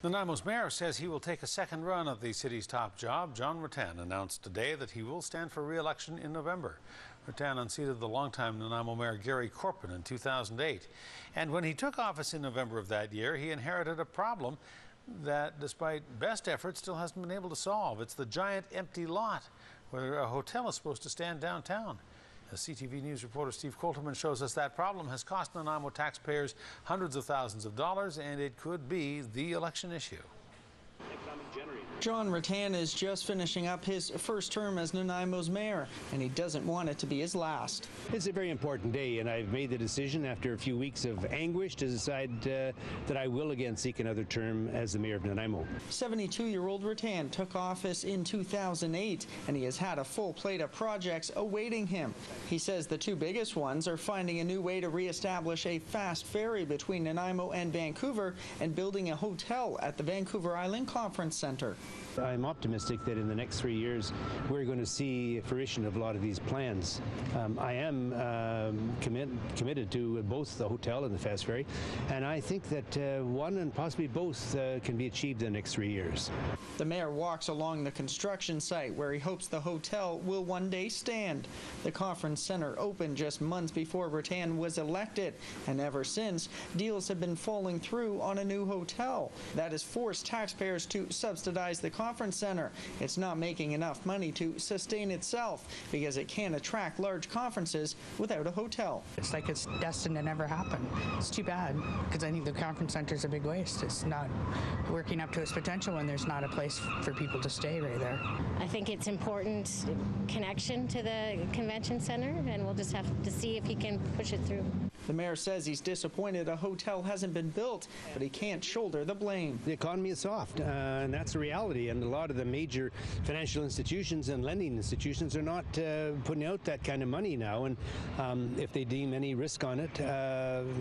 Nanaimo's mayor says he will take a second run at the city's top job. John Ruttan announced today that he will stand for re-election in November. Ruttan unseated the longtime Nanaimo mayor Gary Corpin in 2008. And when he took office in November of that year, he inherited a problem that, despite best efforts, still hasn't been able to solve. It's the giant empty lot where a hotel is supposed to stand downtown. As CTV News reporter Steve Colterman shows us, that problem has cost Nanaimo taxpayers hundreds of thousands of dollars, and it could be the election issue. John Ruttan is just finishing up his first term as Nanaimo's mayor, and he doesn't want it to be his last. It's a very important day, and I've made the decision after a few weeks of anguish to decide that I will again seek another term as the mayor of Nanaimo. 72-year-old Ruttan took office in 2008, and he has had a full plate of projects awaiting him. He says the two biggest ones are finding a new way to reestablish a fast ferry between Nanaimo and Vancouver and building a hotel at the Vancouver Island Conference Centre. I'm optimistic that in the next 3 years we're going to see fruition of a lot of these plans. I am committed to both the hotel and the fast ferry, and I think that one and possibly both can be achieved in the next 3 years. The mayor walks along the construction site where he hopes the hotel will one day stand. The conference center opened just months before Ruttan was elected, and ever since, deals have been falling through on a new hotel. That has forced taxpayers to subsidize the conference center. It's not making enough money to sustain itself because it can't attract large conferences without a hotel. It's like it's destined to never happen. It's too bad because I think the conference center is a big waste. It's not working up to its potential when there's not a place for people to stay right there. I think it's important connection to the convention center, and we'll just have to see if he can push it through. The mayor says he's disappointed a hotel hasn't been built, but he can't shoulder the blame. The economy is soft, and that's a reality, and a lot of the major financial institutions and lending institutions are not putting out that kind of money now, and if they deem any risk on it,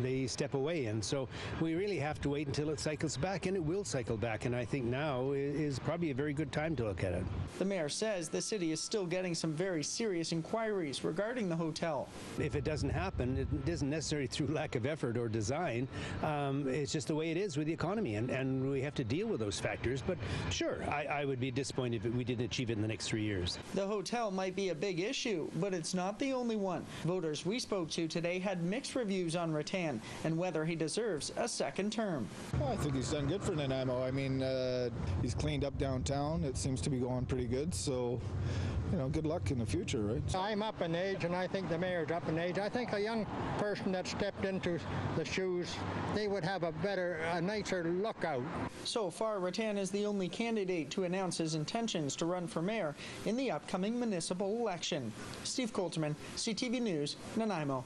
they step away, and so we really have to wait until it cycles back, and it will cycle back, and I think now is probably a very good time to look at it. The mayor says the city is still getting some very serious inquiries regarding the hotel. If it doesn't happen, it isn't necessarily through lack of effort or design. It's just the way it is with the economy, and we have to deal with those factors. But sure, I would be disappointed if we didn't achieve it in the next 3 years. The hotel might be a big issue, but it's not the only one. Voters we spoke to today had mixed reviews on Ruttan and whether he deserves a second term. Well, I think he's done good for Nanaimo. I mean, he's cleaned up downtown. It seems to be going pretty good, so good luck in the future, right? I'm up in age, and I think the mayor's up in age. I think a young person that stepped into the shoes, they would have a nicer look out. So far, Ruttan is the only candidate to announce his intentions to run for mayor in the upcoming municipal election. Steve Colterman, CTV News, Nanaimo.